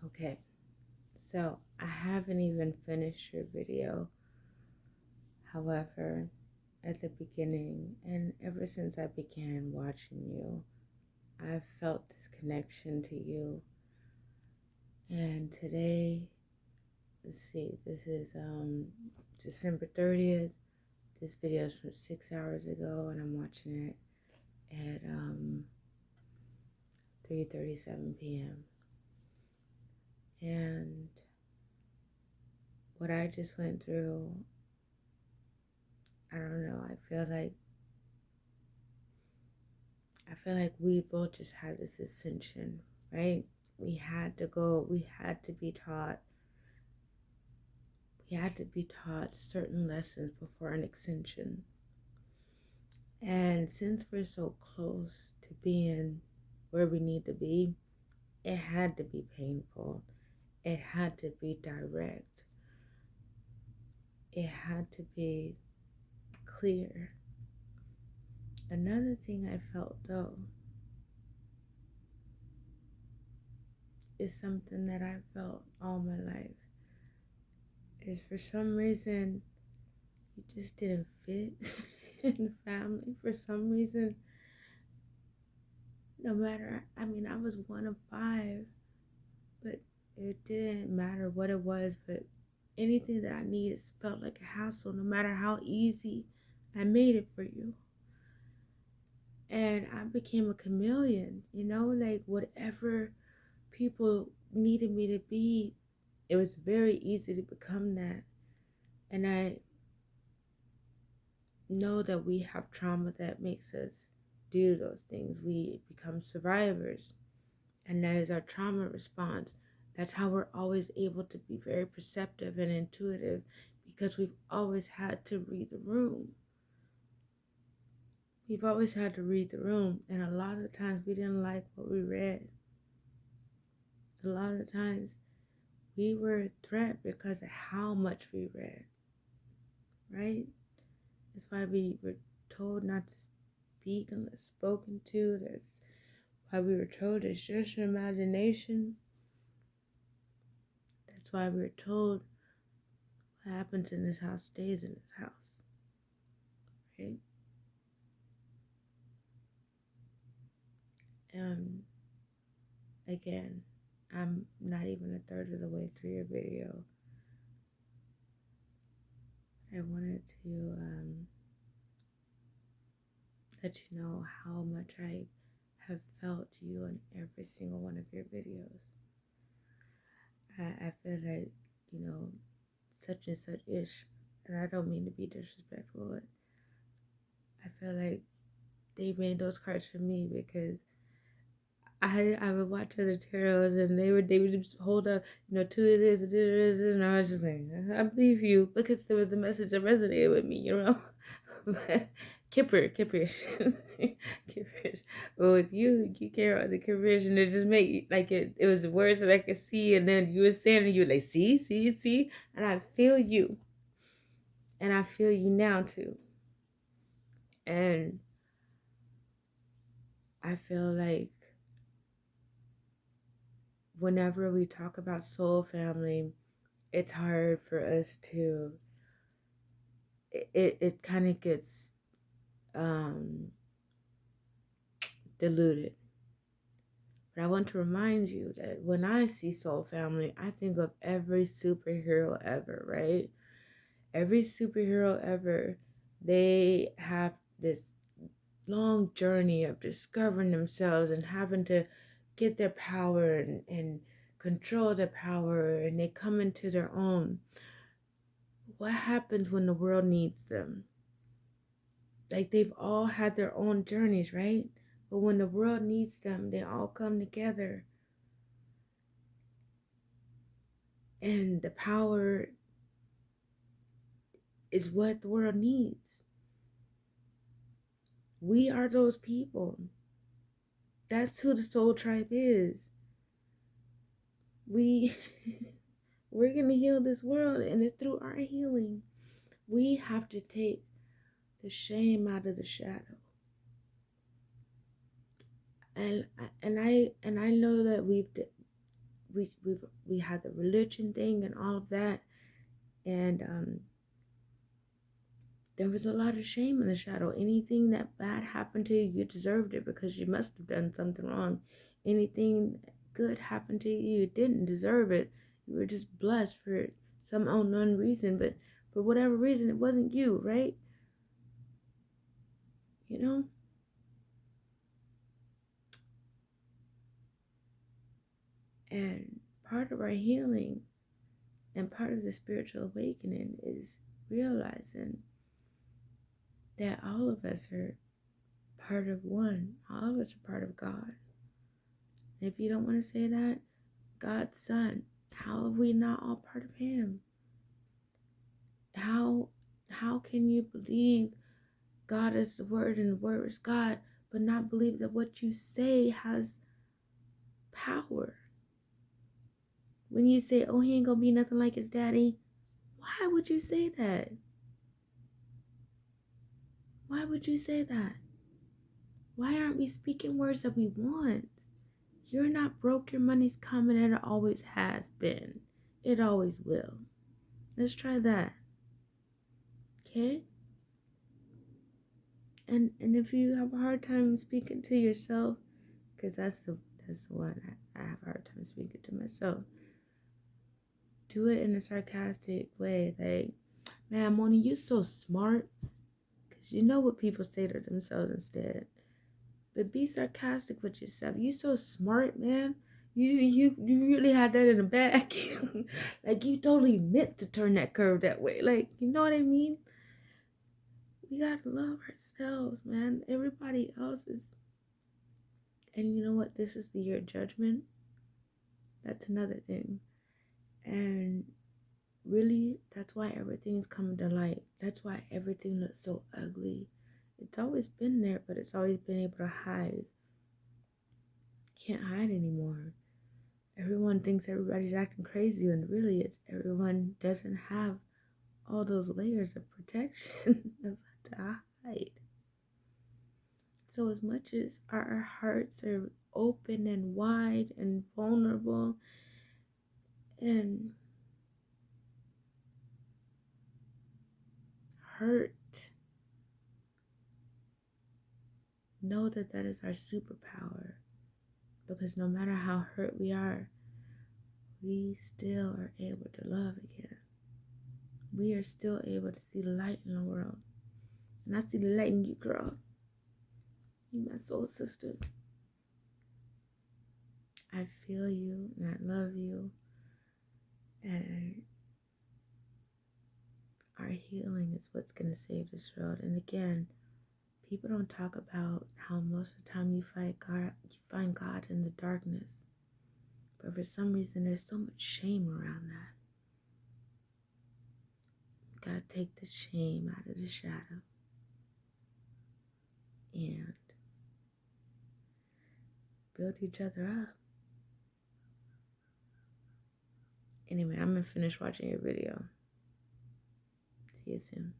Okay, so I haven't even finished your video. However, at the beginning, and ever since I began watching you, I've felt this connection to you. And today, let's see, this is December 30th. This video is from 6 hours ago, and I'm watching it at 3:37 p.m. And what I just went through, I don't know, I feel like we both just had this ascension, right? We had to go, we had to be taught certain lessons before an ascension. And since we're so close to being where we need to be, it had to be painful. It had to be direct. It had to be clear. Another thing I felt though is something that I felt all my life. Is for some reason you just didn't fit in the family. For some reason, no matter, I was one of five, but it didn't matter what it was, but anything that I needed felt like a hassle, no matter how easy I made it for you. And I became a chameleon, like whatever people needed me to be, it was very easy to become that. And I know that we have trauma that makes us do those things. We become survivors, and that is our trauma response. That's how we're always able to be very perceptive and intuitive, because we've always had to read the room. We've always had to read the room, and a lot of the times we didn't like what we read. A lot of the times we were a threat because of how much we read, right? That's why we were told not to speak unless spoken to. That's why we were told it's just your imagination. That's why we were told what happens in this house stays in this house, right? Again, I'm not even a third of the way through your video. I wanted to let you know how much I have felt you in every single one of your videos. I feel like, such and such ish, and I don't mean to be disrespectful, but I feel like they made those cards for me because I would watch other tarots and they would just hold up, two of this and this, and I was just like, I believe you, because there was a message that resonated with me, but kipperish, kipperish. But with you care about the kipperish, and it just made like it was words that I could see, and then you were saying, and you were like, see, and I feel you, and I feel you now too, and I feel like whenever we talk about soul family, it's hard for us to, it kind of gets diluted. But I want to remind you that when I see soul family, I think of every superhero ever, right? Every superhero ever, they have this long journey of discovering themselves and having to get their power and control their power, and they come into their own. What happens when the world needs them? Like, they've all had their own journeys, right? But when the world needs them, they all come together. And the power is what the world needs. We are those people. That's who the soul tribe is. We're going to heal this world, and it's through our healing. We have to take the shame out of the shadow. And I know that we had the religion thing and all of that, and there was a lot of shame in the shadow. Anything that bad happened to you, you deserved it because you must have done something wrong. Anything good happened to you, you didn't deserve it. You were just blessed for some unknown reason, but for whatever reason, it wasn't you, right? You know? And part of our healing and part of the spiritual awakening is realizing that all of us are part of one. All of us are part of God. And if you don't want to say that, God's son, how are we not all part of him? How can you believe God is the word and the word is God, but not believe that what you say has power? When you say, oh, he ain't gonna be nothing like his daddy, why would you say that? Why would you say that? Why aren't we speaking words that we want? You're not broke, your money's coming, and it always has been. It always will. Let's try that. Okay? And if you have a hard time speaking to yourself, because that's the one I have a hard time speaking to myself. Do it in a sarcastic way, like, man, Moni, you so smart, because you know what people say to themselves instead. But be sarcastic with yourself. You so smart, man. You really had that in the bag. Like you totally meant to turn that curve that way. Like, you know what I mean? We gotta love ourselves, man. Everybody else is. And you know what? This is the year of judgment. That's another thing. And really, that's why everything's coming to light. That's why everything looks so ugly. It's always been there, but it's always been able to hide. Can't hide anymore. Everyone thinks everybody's acting crazy, and really, it's everyone doesn't have all those layers of protection to hide. So as much as our hearts are open and wide and vulnerable and hurt, know that that is our superpower. Because no matter how hurt we are, we still are able to love again. We are still able to see the light in the world. And I see the light in you, girl. You my soul sister. I feel you and I love you. And our healing is what's going to save this world. And again, people don't talk about how most of the time you find God in the darkness. But for some reason, there's so much shame around that. You gotta take the shame out of the shadow. And build each other up. Anyway, I'm gonna finish watching your video. See you soon.